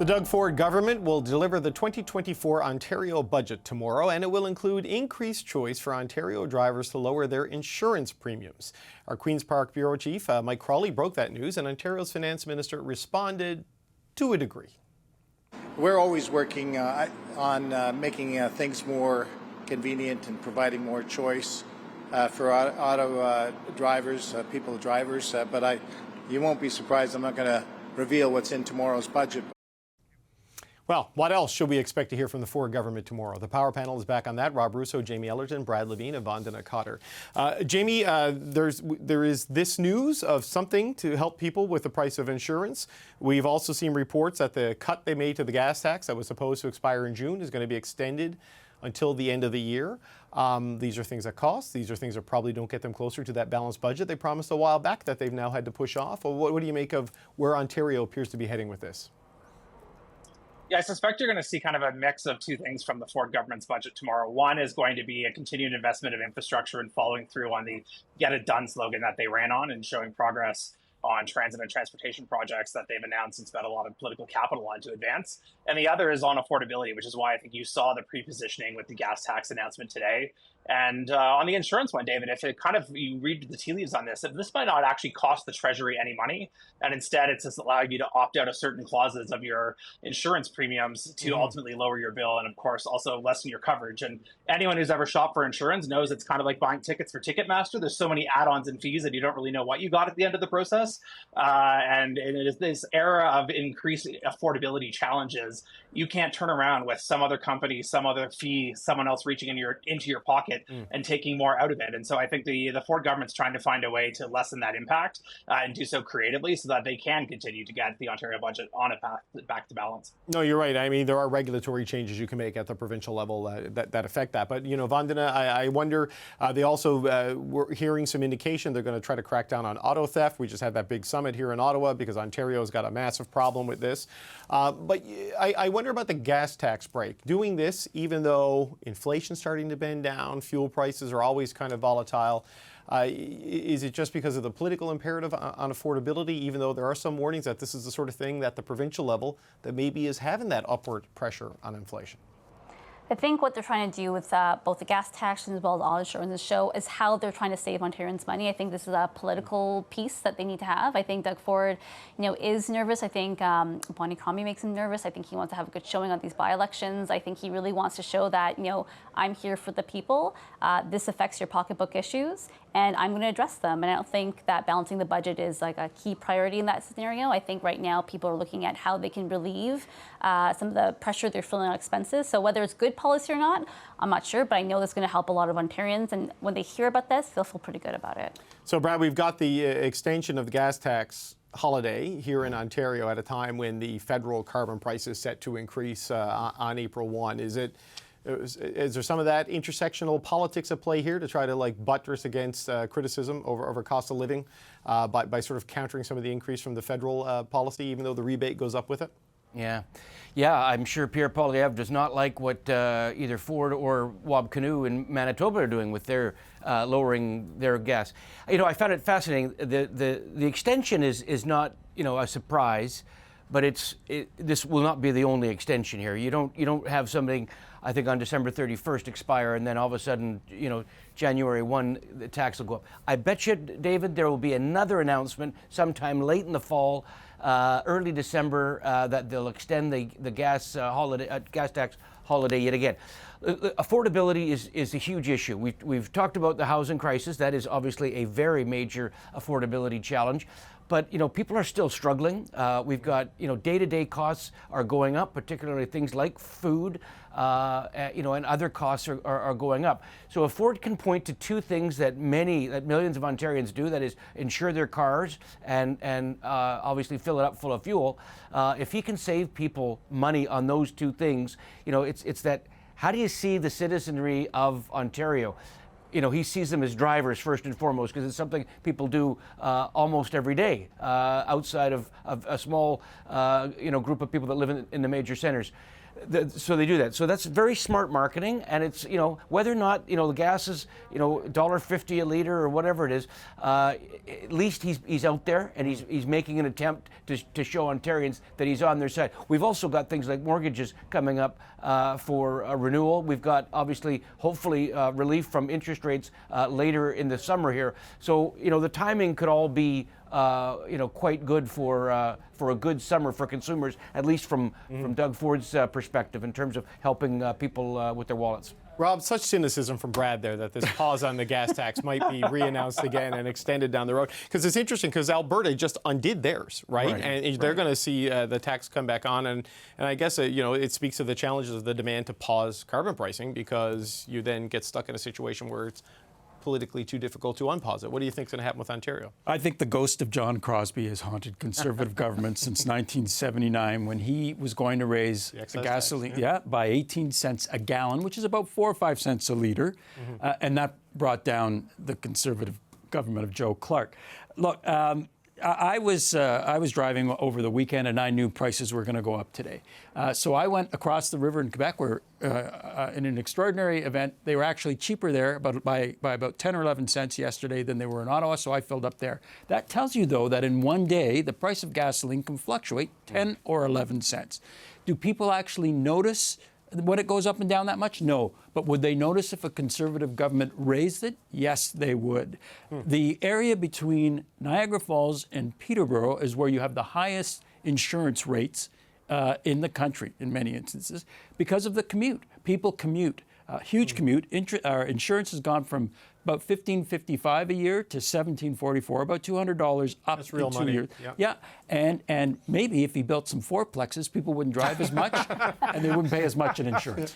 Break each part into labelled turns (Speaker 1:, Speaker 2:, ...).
Speaker 1: The Doug Ford government will deliver the 2024 Ontario budget tomorrow, and it will include increased choice for Ontario drivers to lower their insurance premiums. Our Queen's Park Bureau Chief, Mike Crawley, broke that news, and Ontario's Finance Minister responded to a degree.
Speaker 2: We're always working on making things more convenient and providing more choice for auto drivers, drivers, but you won't be surprised. I'm not going to reveal what's in tomorrow's budget.
Speaker 1: Well, what else should we expect to hear from the Ford government tomorrow? The Power Panel is back on that. Rob Russo, Jamie Ellerton, Brad Levine, and Vandana Cotter. Jamie, there is this news of something to help people with the price of insurance. We've also seen reports that the cut they made to the gas tax that was supposed to expire in June is going to be extended until the end of the year. These are things that cost. These are things that probably don't get them closer to that balanced budget they promised a while back that they've now had to push off. Well, what do you make of where Ontario appears to be heading with this?
Speaker 3: Yeah, I suspect you're going to see kind of a mix of two things from the Ford government's budget tomorrow. One is going to be a continued investment of infrastructure and following through on the get it done slogan that they ran on and showing progress on transit and transportation projects that they've announced and spent a lot of political capital on to advance. And the other is on affordability, which is why I think you saw the pre-positioning with the gas tax announcement today. And on the insurance one, David, if it you read the tea leaves on this, if this might not actually cost the Treasury any money, and instead it's just allowing you to opt out of certain clauses of your insurance premiums to ultimately lower your bill and, of course, also lessen your coverage. And anyone who's ever shopped for insurance knows it's kind of like buying tickets for Ticketmaster. There's so many add-ons and fees that you don't really know what you got at the end of the process. And it is this era of increased affordability challenges. You can't turn around with some other company, some other fee, someone else reaching into your pocket and taking more out of it. And so I think the Ford government's trying to find a way to lessen that impact and do so creatively so that they can continue to get the Ontario budget on a path back to balance.
Speaker 1: No, you're right. I mean, there are regulatory changes you can make at the provincial level that affect that. But, you know, Vandana, I wonder, they also were hearing some indication they're going to try to crack down on auto theft. We just had that big summit here in Ottawa because Ontario's got a massive problem with this. But I wonder about the gas tax break. Doing this, even though inflation's starting to bend down, fuel prices are always kind of volatile. Is it just because of the political imperative on affordability, even though there are some warnings that this is the sort of thing that the provincial level that maybe is having that upward pressure on inflation?
Speaker 4: I think what they're trying to do with both the gas tax as well as auto insurance show is how they're trying to save Ontarians money. I think this is a political piece that they need to have. I think Doug Ford, is nervous. I think Bonnie Crombie makes him nervous. I think he wants to have a good showing on these by-elections. I think he really wants to show that, I'm here for the people. This affects your pocketbook issues, and I'm going to address them. And I don't think that balancing the budget is like a key priority in that scenario. I think right now people are looking at how they can relieve some of the pressure they're feeling on expenses. So whether it's good policy or not, I'm not sure, but I know that's going to help a lot of Ontarians. And when they hear about this, they'll feel pretty good about it. So,
Speaker 1: Brad, we've got the extension of the gas tax holiday here in Ontario at a time when the federal carbon price is set to increase on April 1. Is there some of that intersectional politics at play here to try to buttress against criticism over cost of living by sort of countering some of the increase from the federal policy, even though the rebate goes up with it?
Speaker 5: Yeah, I'm sure Pierre Poilievre does not like what either Ford or Wabkanu in Manitoba are doing with their lowering their gas. I found it fascinating. The extension is not a surprise, but this will not be the only extension here. You don't have something, I think, on December 31st expire and then all of a sudden, January 1 the tax will go up. I bet you, David, there will be another announcement sometime late in the fall, early December, that they'll extend the gas gas tax holiday yet again. Affordability is a huge issue. We've talked about the housing crisis. That is obviously a very major affordability challenge. But, people are still struggling. We've got, day-to-day costs are going up, particularly things like food, and other costs are going up. So if Ford can point to two things that millions of Ontarians do, that is insure their cars and obviously fill it up full of fuel, if he can save people money on those two things, it's that, how do you see the citizenry of Ontario? He sees them as drivers first and foremost because it's something people do almost every day outside of a small, group of people that live in the major centers. So they do that. So that's very smart marketing, and it's, whether or not, the gas is, $1.50 a liter or whatever it is, at least he's out there and he's making an attempt to show Ontarians that he's on their side. We've also got things like mortgages coming up for a renewal. We've got, obviously, hopefully, relief from interest rates later in the summer here. So, the timing could all be quite good for a good summer for consumers, at least from Doug Ford's perspective in terms of helping people with their wallets.
Speaker 1: Rob, such cynicism from Brad there that this pause on the gas tax might be reannounced again and extended down the road. Because it's interesting because Alberta just undid theirs, right? And they're going to see the tax come back on. And I guess, it speaks to the challenges of the demand to pause carbon pricing because you then get stuck in a situation where it's politically too difficult to unpause it. What do you think is going to happen with Ontario?
Speaker 6: I think the ghost of John Crosbie has haunted Conservative government since 1979 when he was going to raise the gasoline by 18 cents a gallon, which is about 4 or 5 cents a liter. And that brought down the Conservative government of Joe Clark. Look, I was driving over the weekend and I knew prices were going to go up today. So I went across the river in Quebec where in an extraordinary event, they were actually cheaper there by about 10 or 11 cents yesterday than they were in Ottawa, so I filled up there. That tells you, though, that in one day, the price of gasoline can fluctuate 10 or 11 cents. Do people actually notice when it goes up and down that much? No. But would they notice if a Conservative government raised it? Yes, they would. The area between Niagara Falls and Peterborough is where you have the highest insurance rates in the country in many instances because of the commute. People commute, huge commute. Our insurance has gone from about $1,555 a year to $1,744, about $200 up.
Speaker 1: That's real
Speaker 6: in 2
Speaker 1: money.
Speaker 6: years. Yeah, and maybe if he built some fourplexes, people wouldn't drive as much and they wouldn't pay as much in insurance.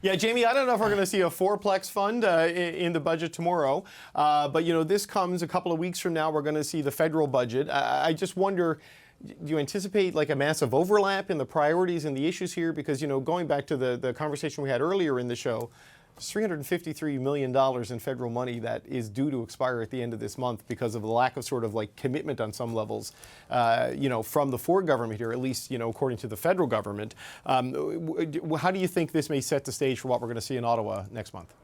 Speaker 1: Yeah, Jamie, I don't know if we're going to see a fourplex fund in the budget tomorrow, but this comes a couple of weeks from now. We're going to see the federal budget. I just wonder, do you anticipate like a massive overlap in the priorities and the issues here? Because, going back to the conversation we had earlier in the show, there's $353 million in federal money that is due to expire at the end of this month because of the lack of sort of like commitment on some levels, from the Ford government here, at least, according to the federal government. How do you think this may set the stage for what we're going to see in Ottawa next month?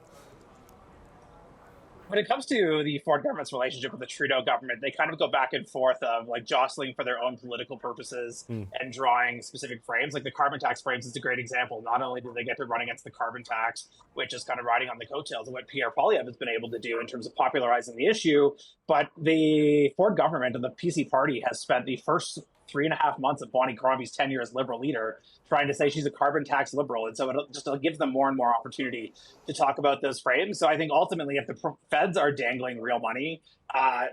Speaker 3: When it comes to the Ford government's relationship with the Trudeau government, they kind of go back and forth of like jostling for their own political purposes and drawing specific frames. Like the carbon tax frames is a great example. Not only did they get to run against the carbon tax, which is kind of riding on the coattails of what Pierre Poilievre has been able to do in terms of popularizing the issue, but the Ford government and the PC party has spent the first 3.5 months of Bonnie Crombie's tenure as Liberal leader trying to say she's a carbon tax Liberal. And so it gives them more and more opportunity to talk about those frames. So I think ultimately, if the feds are dangling real money,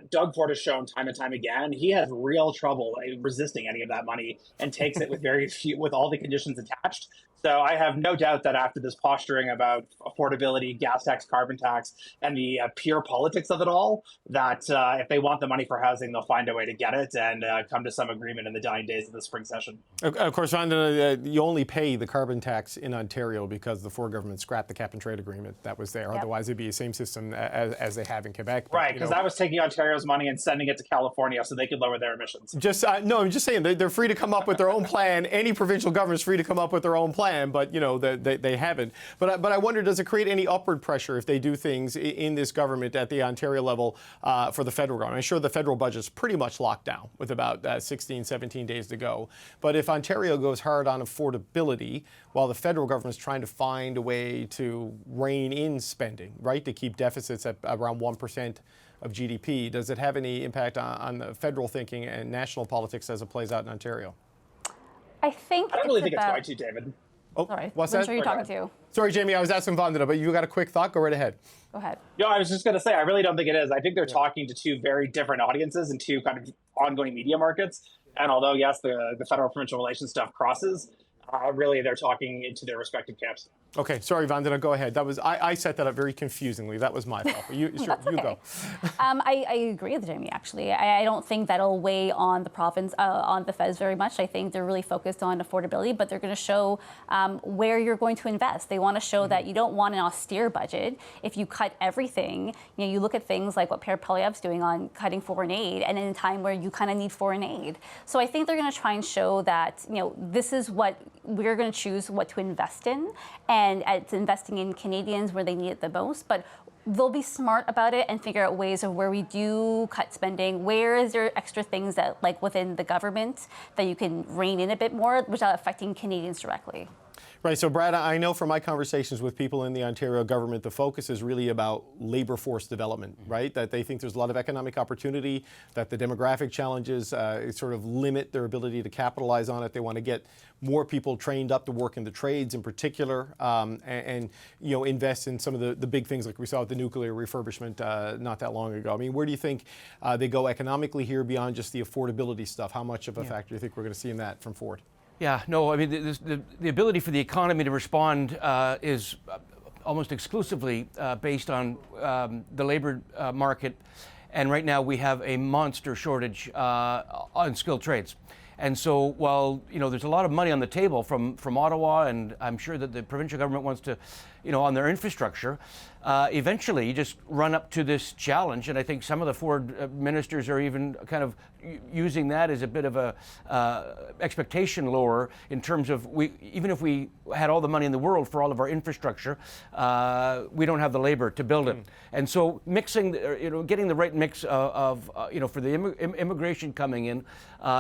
Speaker 3: Doug Ford has shown time and time again, he has real trouble resisting any of that money and takes it with all the conditions attached. So I have no doubt that after this posturing about affordability, gas tax, carbon tax, and the pure politics of it all, that if they want the money for housing, they'll find a way to get it and come to some agreement in the dying days of the spring session.
Speaker 1: Of course, Vandana, you only pay the carbon tax in Ontario because the Ford government scrapped the cap and trade agreement that was there. Yep. Otherwise, it'd be the same system as they have in Quebec.
Speaker 3: But, right, because that was taking Ontario's money and sending it to California so they could lower their emissions.
Speaker 1: No, I'm just saying they're free to come up with their own plan. Any provincial government's free to come up with their own plan, but they haven't. But I wonder, does it create any upward pressure if they do things in this government at the Ontario level for the federal government? I'm sure the federal budget's pretty much locked down with about 16, 17 days to go. But if Ontario goes hard on affordability while the federal government's trying to find a way to rein in spending, right, to keep deficits at around 1% of GDP, does it have any impact on the federal thinking and national politics as it plays out in Ontario?
Speaker 3: I don't really think it's going to, David.
Speaker 1: Oh,
Speaker 4: sorry.
Speaker 1: What's that?
Speaker 4: Who are you talking to?
Speaker 1: Sorry, Jamie, I was asking Vandana, but you got a quick thought? Go right ahead.
Speaker 4: Go ahead.
Speaker 3: No, I was just going to say, I really don't think it is. I think they're talking to two very different audiences and two kind of ongoing media markets. And although, yes, the federal provincial relations stuff crosses, really they're talking into their respective camps.
Speaker 1: Okay, sorry, Vandana, go ahead. That was I set that up very confusingly. That was my fault. You, sure, you go.
Speaker 4: I agree with Jamie, actually. I don't think that'll weigh on the province, on the feds very much. I think they're really focused on affordability, but they're going to show where you're going to invest. They want to show that you don't want an austere budget. If you cut everything, you look at things like what Pierre Poilievre's doing on cutting foreign aid, and in a time where you kind of need foreign aid. So I think they're going to try and show that, this is what we're going to choose what to invest in, and it's investing in Canadians where they need it the most. But they'll be smart about it and figure out ways of where we do cut spending. Where is there extra things that, like within the government, that you can rein in a bit more without affecting Canadians directly?
Speaker 1: Right. So, Brad, I know from my conversations with people in the Ontario government, the focus is really about labor force development, right? That they think there's a lot of economic opportunity, that the demographic challenges sort of limit their ability to capitalize on it. They want to get more people trained up to work in the trades in particular, and invest in some of the big things like we saw with the nuclear refurbishment not that long ago. I mean, where do you think they go economically here beyond just the affordability stuff? How much of a factor do you think we're going to see in that from Ford?
Speaker 5: Yeah, no, I mean, the ability for the economy to respond is almost exclusively based on the labor market. And right now we have a monster shortage on skilled trades. And so while, there's a lot of money on the table from Ottawa, and I'm sure that the provincial government wants to, on their infrastructure, eventually you just run up to this challenge. And I think some of the Ford ministers are even kind of using that as a bit of a expectation lower in terms of even if we had all the money in the world for all of our infrastructure, we don't have the labor to build it. And so mixing, getting the right mix of for the immigration coming in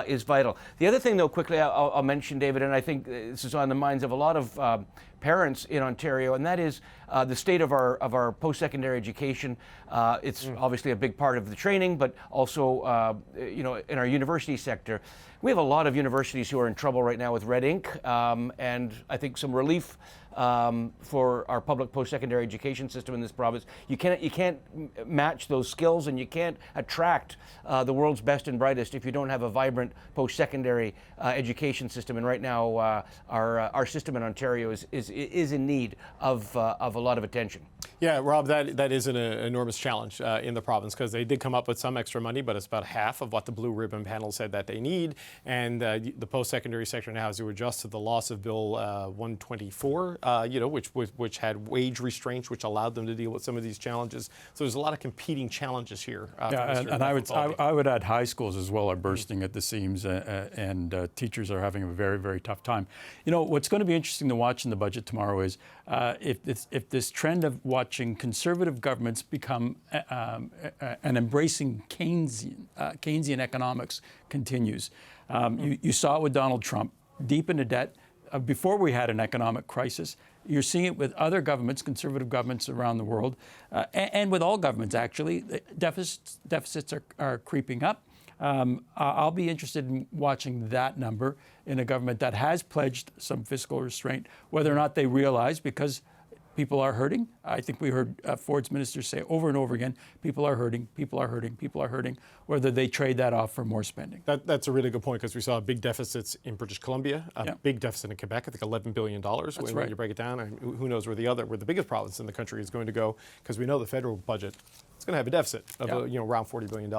Speaker 5: is vital. The other thing, though, quickly I'll mention, David, and I think this is on the minds of a lot of parents in Ontario, and that is the state of our post-secondary education. It's obviously a big part of the training, but also in our university sector. We have a lot of universities who are in trouble right now with red ink, and I think some relief for our public post-secondary education system in this province. You can't match those skills, and you can't attract the world's best and brightest if you don't have a vibrant post-secondary education system. And right now, our system in Ontario is in need of a lot of attention.
Speaker 1: Yeah, Rob, that is an enormous challenge in the province, because they did come up with some extra money, but it's about half of what the Blue Ribbon panel said that they need. And the post-secondary sector now has to adjust to the loss of Bill 124, which had wage restraints, which allowed them to deal with some of these challenges. So there's a lot of competing challenges here.
Speaker 6: And I would add high schools as well are bursting at the seams, and teachers are having a very, very tough time. What's going to be interesting to watch in the budget tomorrow is if this trend of watching conservative governments become and embracing Keynesian economics continues. You saw it with Donald Trump, deep into debt, before we had an economic crisis. You're seeing it with other governments, conservative governments around the world, and with all governments, actually. Deficits are creeping up. I'll be interested in watching that number in a government that has pledged some fiscal restraint, whether or not they realize, because people are hurting. I think we heard Ford's ministers say over and over again, people are hurting, people are hurting, people are hurting, whether they trade that off for more spending.
Speaker 1: That's a really good point, because we saw big deficits in British Columbia, a big deficit in Quebec, I think $11 billion. When you break it down, and who knows where the biggest province in the country is going to go, because we know the federal budget is going to have a deficit of around $40 billion.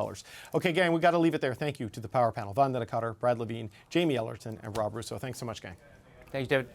Speaker 1: Okay, gang, we got to leave it there. Thank you to the Power Panel, Vandana Cotter, Brad Levine, Jamie Ellerton, and Rob Russo. Thanks so much, gang.
Speaker 5: Thanks, David.